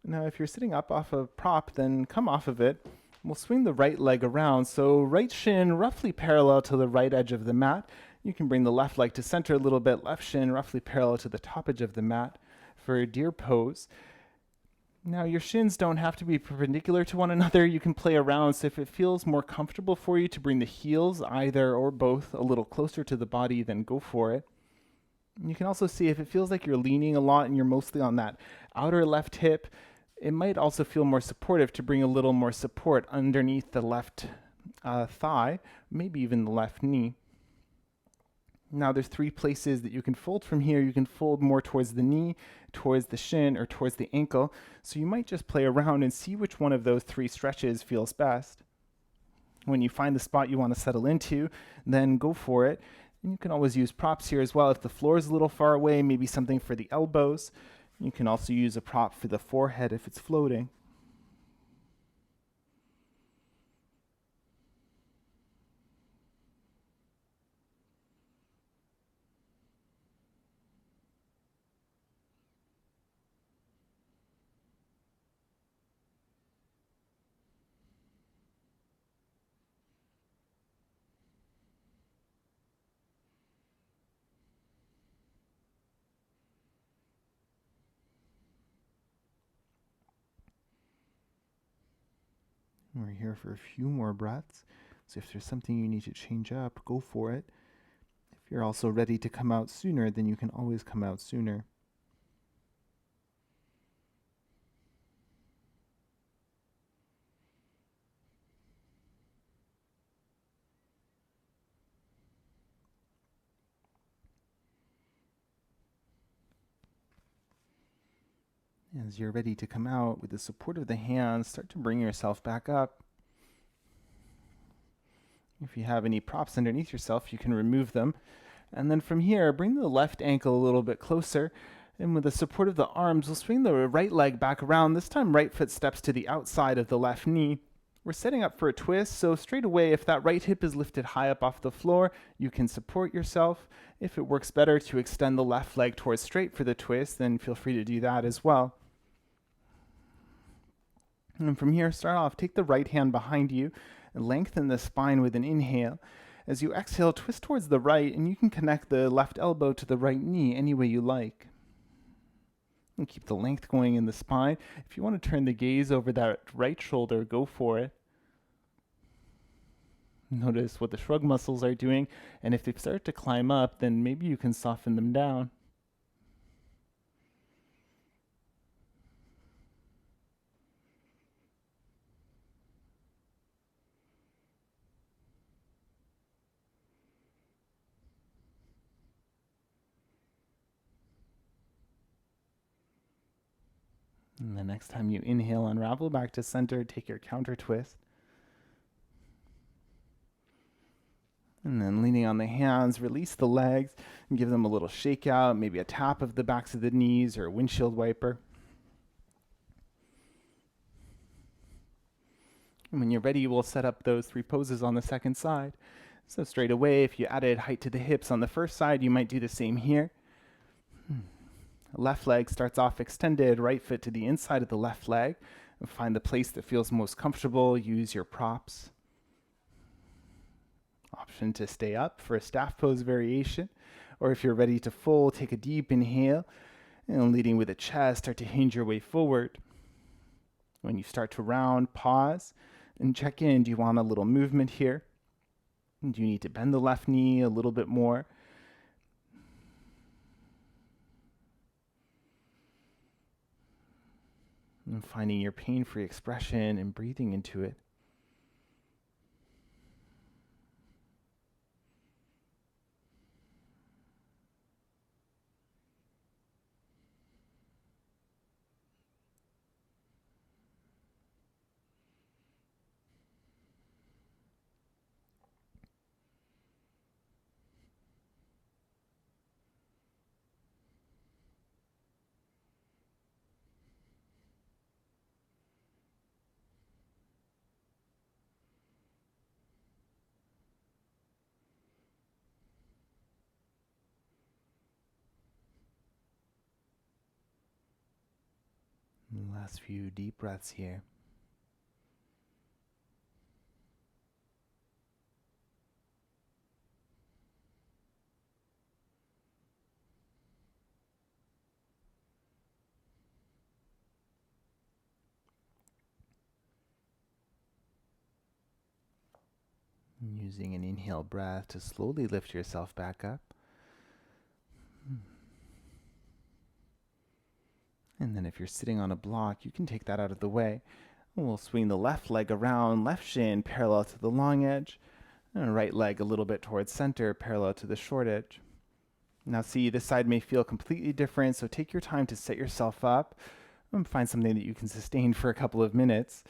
Now, if you're sitting up off a prop, then come off of it. We'll swing the right leg around, so right shin roughly parallel to the right edge of the mat. You can bring the left leg to center a little bit, left shin roughly parallel to the top edge of the mat for a deer pose. Now, your shins don't have to be perpendicular to one another. You can play around, so if it feels more comfortable for you to bring the heels, either or both, a little closer to the body, then go for it. You can also see if it feels like you're leaning a lot and you're mostly on that outer left hip, it might also feel more supportive to bring a little more support underneath the left thigh, maybe even the left knee. Now there's 3 places that you can fold from here. You can fold more towards the knee, towards the shin, or towards the ankle. So you might just play around and see which one of those 3 stretches feels best. When you find the spot you want to settle into, then go for it. And you can always use props here as well. If the floor is a little far away, maybe something for the elbows. You can also use a prop for the forehead if it's floating. We're here for a few more breaths. So if there's something you need to change up, go for it. If you're also ready to come out sooner, then you can always come out sooner. As you're ready to come out, with the support of the hands, start to bring yourself back up. If you have any props underneath yourself, you can remove them. And then from here, bring the left ankle a little bit closer. And with the support of the arms, we'll swing the right leg back around. This time, right foot steps to the outside of the left knee. We're setting up for a twist, so straight away, if that right hip is lifted high up off the floor, you can support yourself. If it works better to extend the left leg towards straight for the twist, then feel free to do that as well. And from here, start off, take the right hand behind you and lengthen the spine with an inhale. As you exhale, twist towards the right, and you can connect the left elbow to the right knee any way you like. And keep the length going in the spine. If you want to turn the gaze over that right shoulder, go for it. Notice what the shrug muscles are doing, and if they start to climb up, then maybe you can soften them down. And the next time you inhale, unravel back to center, take your counter twist. And then leaning on the hands, release the legs and give them a little shake out, maybe a tap of the backs of the knees or a windshield wiper. And when you're ready, we'll set up those 3 poses on the second side. So straight away, if you added height to the hips on the first side, you might do the same here. Left leg starts off extended, right foot to the inside of the left leg. And find the place that feels most comfortable. Use your props. Option to stay up for a staff pose variation. Or if you're ready to fold, take a deep inhale. And leading with the chest, start to hinge your way forward. When you start to round, pause and check in. Do you want a little movement here? Do you need to bend the left knee a little bit more? And finding your pain-free expression and breathing into it. Last few deep breaths here. Using an inhale breath to slowly lift yourself back up. And then if you're sitting on a block, you can take that out of the way. We'll swing the left leg around, left shin parallel to the long edge, and right leg a little bit towards center, parallel to the short edge. Now see, this side may feel completely different, so take your time to set yourself up and find something that you can sustain for a couple of minutes.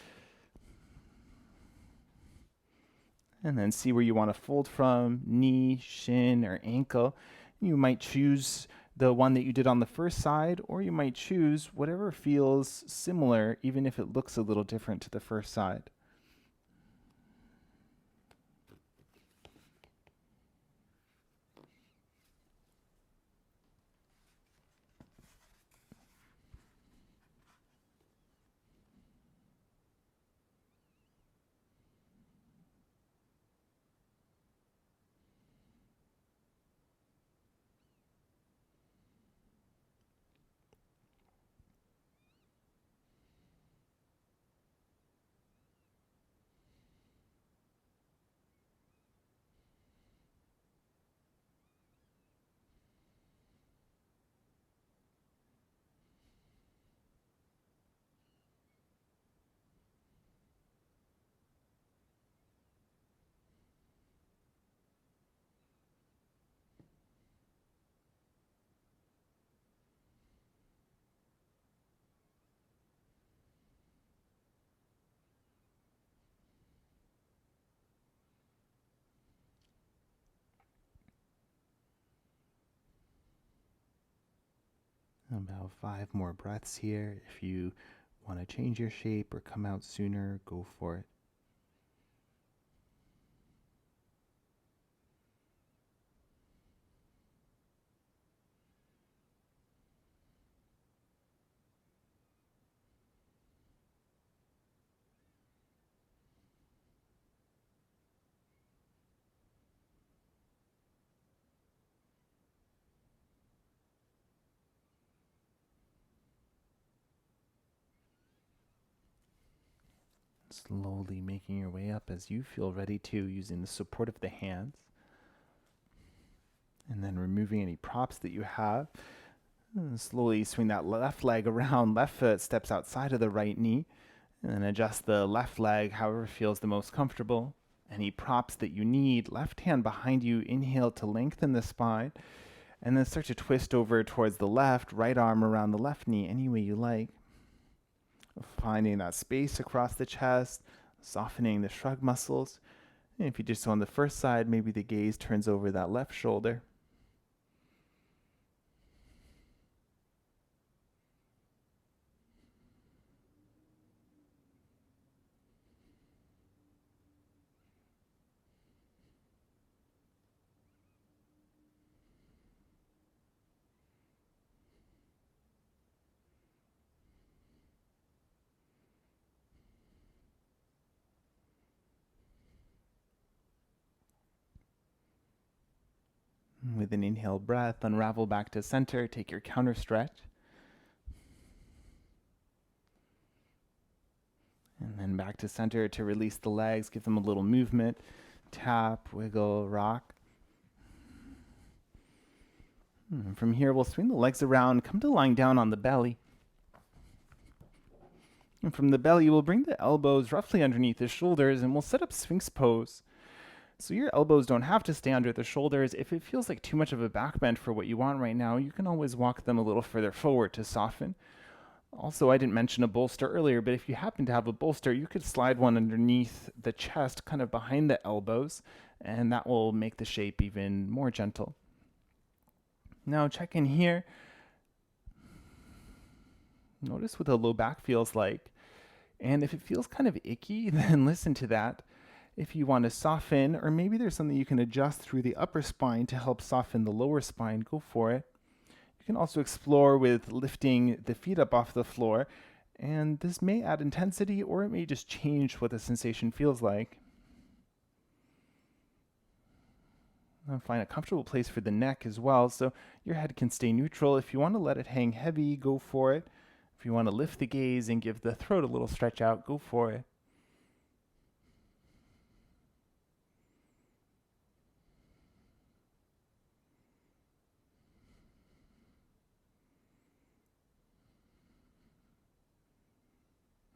And then see where you want to fold from, knee, shin, or ankle. You might choose the one that you did on the first side, or you might choose whatever feels similar, even if it looks a little different to the first side. About 5 more breaths here. If you want to change your shape or come out sooner, go for it. Slowly making your way up as you feel ready to, using the support of the hands. And then removing any props that you have. And slowly swing that left leg around, left foot steps outside of the right knee. And then adjust the left leg however feels the most comfortable. Any props that you need, left hand behind you, inhale to lengthen the spine. And then start to twist over towards the left, right arm around the left knee, any way you like. finding that space across the chest, softening the shrug muscles. And if you did so on the first side, maybe the gaze turns over that left shoulder. With an inhale breath, unravel back to center, take your counter stretch. And then back to center to release the legs, give them a little movement. Tap, wiggle, rock. And from here, we'll swing the legs around, come to lying down on the belly. And from the belly, we'll bring the elbows roughly underneath the shoulders and we'll set up Sphinx pose. So your elbows don't have to stay under the shoulders. If it feels like too much of a back bend for what you want right now, you can always walk them a little further forward to soften. Also, I didn't mention a bolster earlier, but if you happen to have a bolster, you could slide one underneath the chest, kind of behind the elbows, and that will make the shape even more gentle. Now check in here. Notice what the low back feels like. And if it feels kind of icky, then listen to that. If you want to soften, or maybe there's something you can adjust through the upper spine to help soften the lower spine, go for it. You can also explore with lifting the feet up off the floor, and this may add intensity or it may just change what the sensation feels like. Now find a comfortable place for the neck as well, so your head can stay neutral. If you want to let it hang heavy, go for it. If you want to lift the gaze and give the throat a little stretch out, go for it.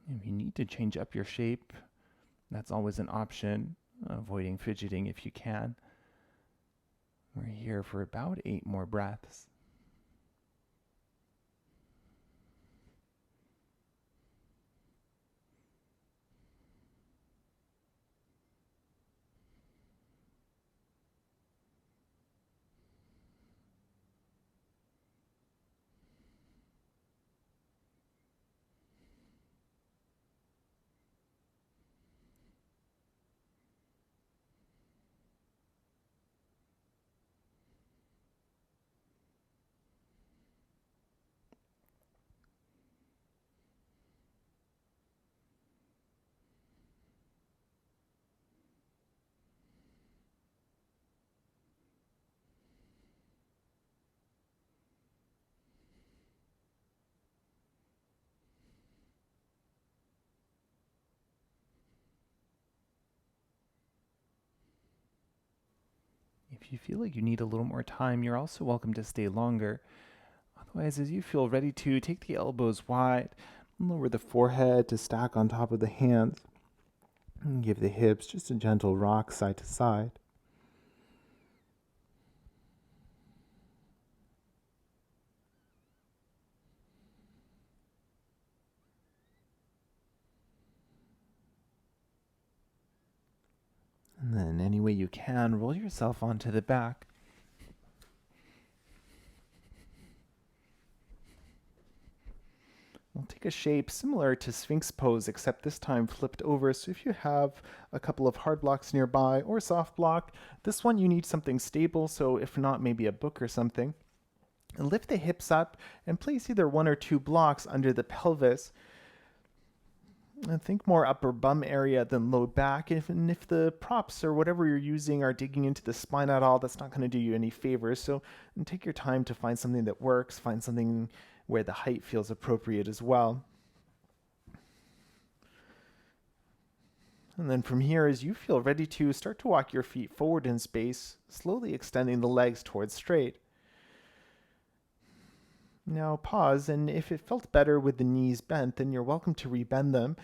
If you need to change up your shape, that's always an option, avoiding fidgeting if you can. We're here for about 8 more breaths. If you feel like you need a little more time, you're also welcome to stay longer. Otherwise, as you feel ready to, take the elbows wide, lower the forehead to stack on top of the hands, and give the hips just a gentle rock side to side. And then any way you can, roll yourself onto the back. We'll take a shape similar to Sphinx pose, except this time flipped over. So if you have a couple of hard blocks nearby or soft block, this one you need something stable. So if not, maybe a book or something. And lift the hips up and place either 1 or 2 blocks under the pelvis. And think more upper bum area than low back. And if the props or whatever you're using are digging into the spine at all, that's not going to do you any favors. So take your time to find something that works, find something where the height feels appropriate as well. And then from here, as you feel ready to, start to walk your feet forward in space, slowly extending the legs towards straight. Now pause, and if it felt better with the knees bent, then you're welcome to rebend them.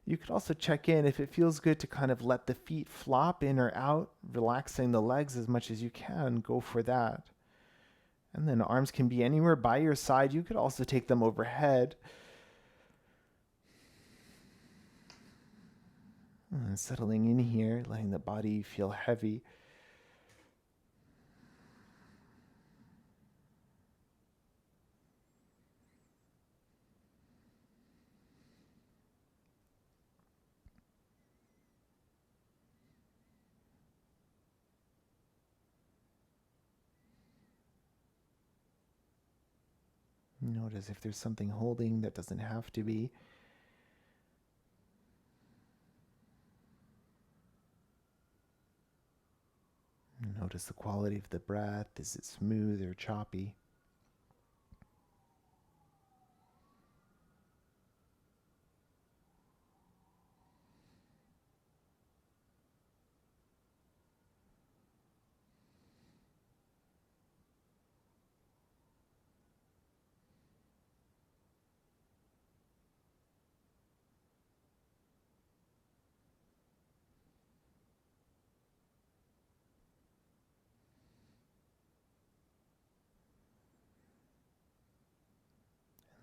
You could also check in if it feels good to kind of let the feet flop in or out, relaxing the legs as much as you can, go for that. And then arms can be anywhere by your side. You could also take them overhead. And settling in here, letting the body feel heavy. Notice if there's something holding that doesn't have to be. Notice the quality of the breath. Is it smooth or choppy?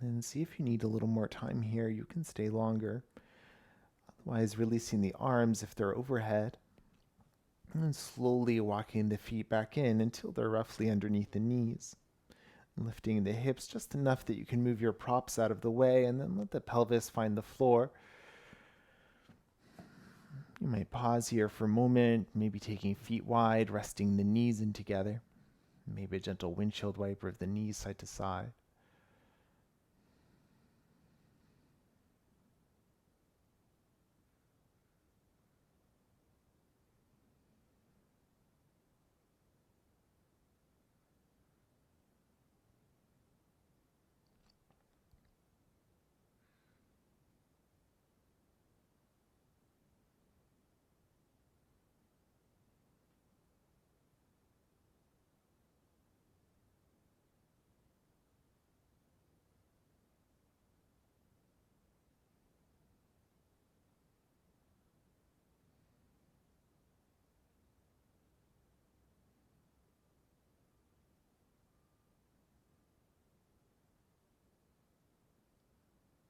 And then see if you need a little more time here. You can stay longer. Otherwise, releasing the arms if they're overhead. And then slowly walking the feet back in until they're roughly underneath the knees. Lifting the hips just enough that you can move your props out of the way, and then let the pelvis find the floor. You might pause here for a moment, maybe taking feet wide, resting the knees in together. Maybe a gentle windshield wiper of the knees side to side.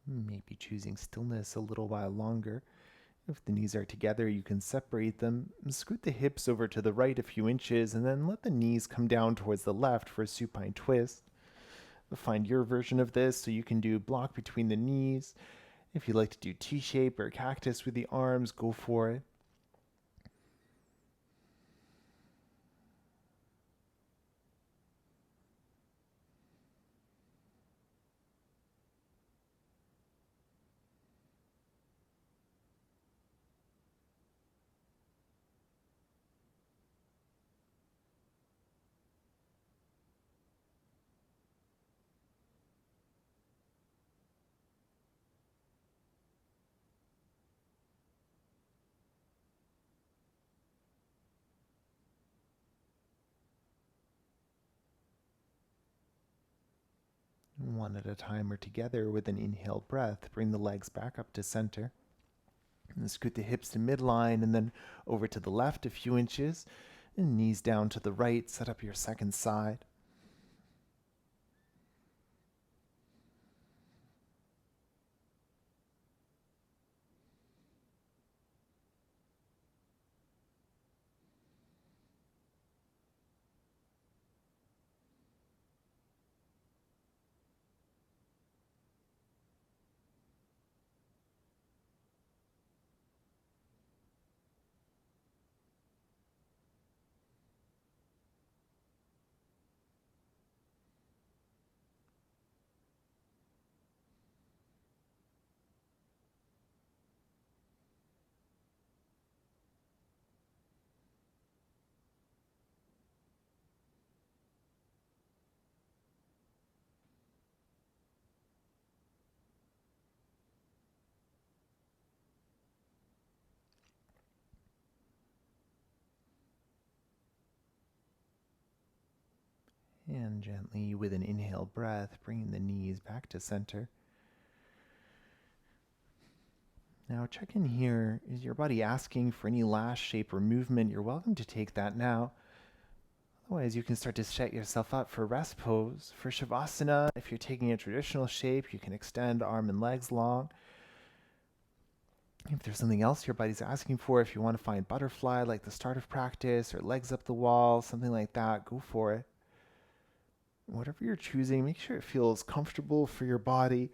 Maybe choosing stillness a little while longer. If the knees are together, you can separate them, scoot the hips over to the right a few inches, and then let the knees come down towards the left for a supine twist. Find your version of this, so you can do block between the knees. If you like to do T-shape or cactus with the arms, go for it. One at a time or together with an inhaled breath, bring the legs back up to center. And scoot the hips to midline and then over to the left a few inches. And knees down to the right, set up your second side. And gently, with an inhale breath, bringing the knees back to center. Now check in here. Is your body asking for any last shape or movement? You're welcome to take that now. Otherwise, you can start to set yourself up for rest pose. For Shavasana, if you're taking a traditional shape, you can extend arm and legs long. If there's something else your body's asking for, if you want to find butterfly like the start of practice or legs up the wall, something like that, go for it. Whatever you're choosing, make sure it feels comfortable for your body,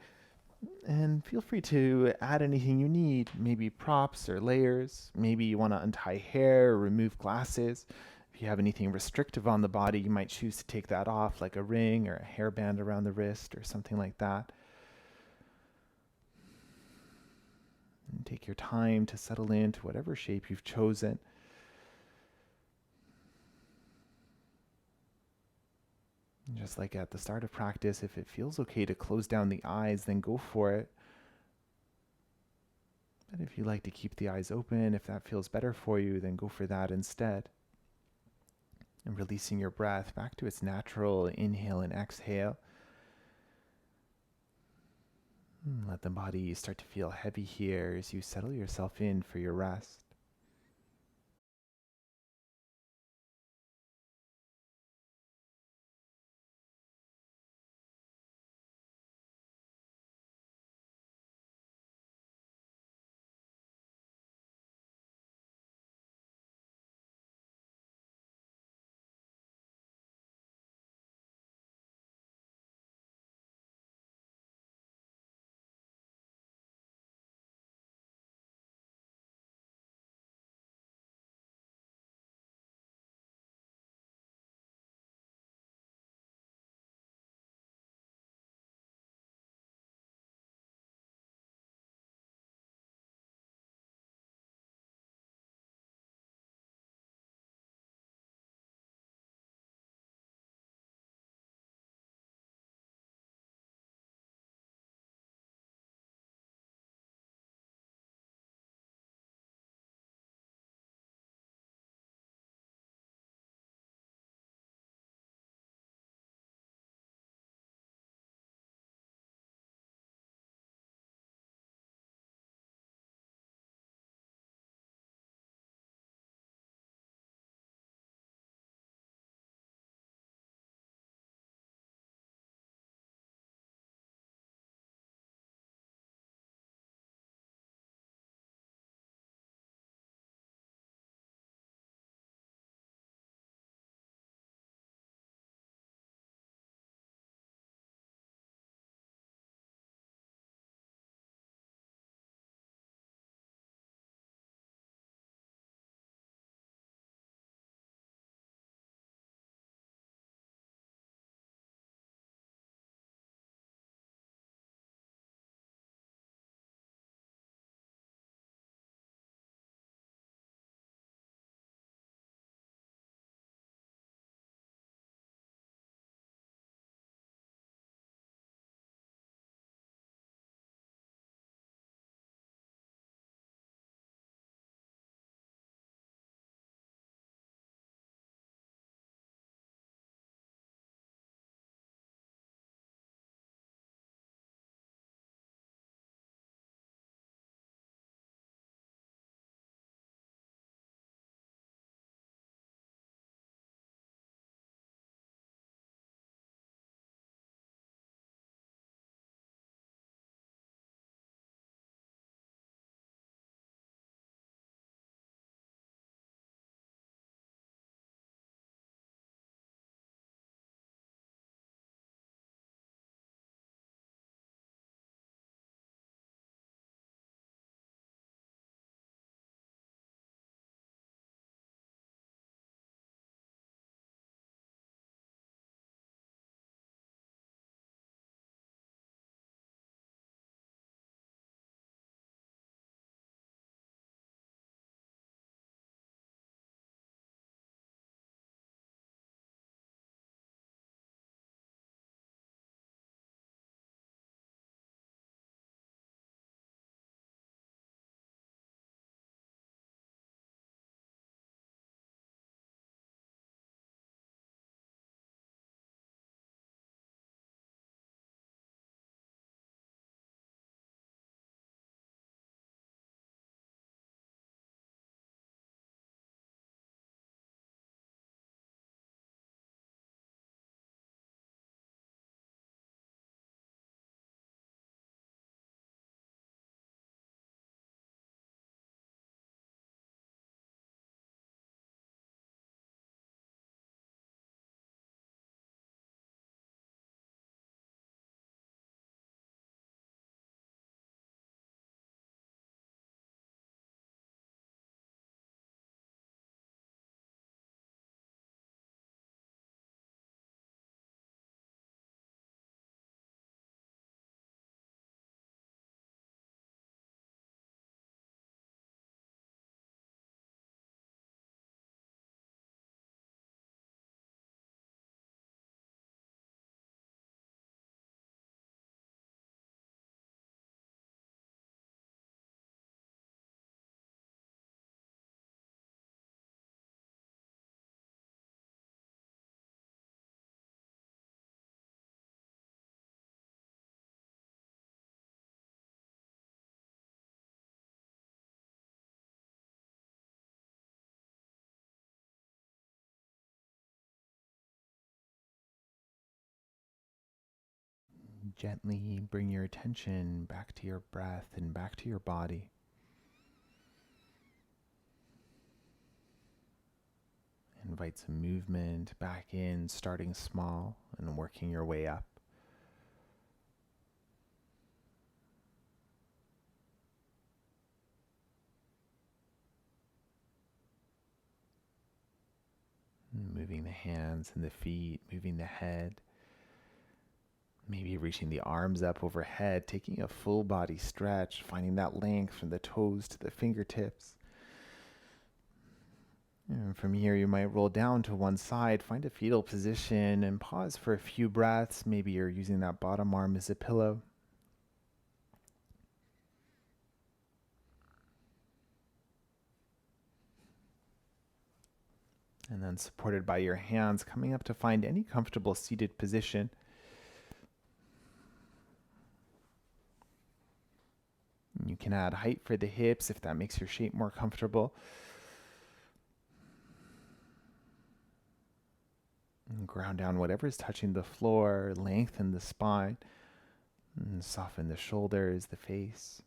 and feel free to add anything you need, maybe props or layers. Maybe you want to untie hair or remove glasses. If you have anything restrictive on the body, you might choose to take that off, like a ring or a hairband around the wrist or something like that. And take your time to settle into whatever shape you've chosen. And just like at the start of practice, if it feels okay to close down the eyes, then go for it. But if you like to keep the eyes open, if that feels better for you, then go for that instead. And releasing your breath back to its natural inhale and exhale. Let the body start to feel heavy here as you settle yourself in for your rest. Gently bring your attention back to your breath and back to your body. Invite some movement back in, starting small and working your way up. Moving the hands and the feet, moving the head. Maybe reaching the arms up overhead, taking a full body stretch, finding that length from the toes to the fingertips. And from here, you might roll down to one side, find a fetal position, and pause for a few breaths. Maybe you're using that bottom arm as a pillow. And then supported by your hands, coming up to find any comfortable seated position. You can add height for the hips if that makes your shape more comfortable. And ground down whatever's touching the floor, lengthen the spine, and soften the shoulders, the face.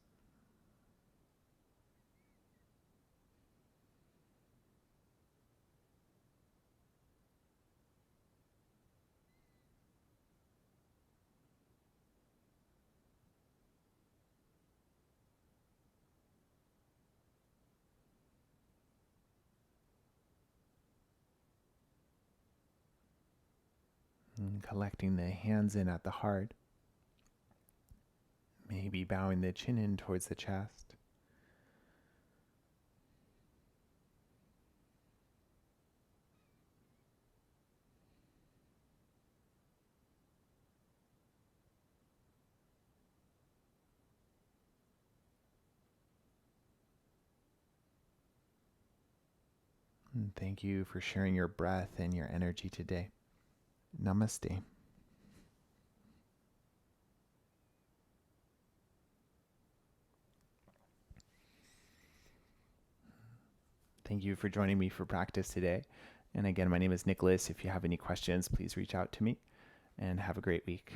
And collecting the hands in at the heart. Maybe bowing the chin in towards the chest. And thank you for sharing your breath and your energy today. Namaste. Thank you for joining me for practice today. And again, my name is Nicholas. If you have any questions, please reach out to me, and have a great week.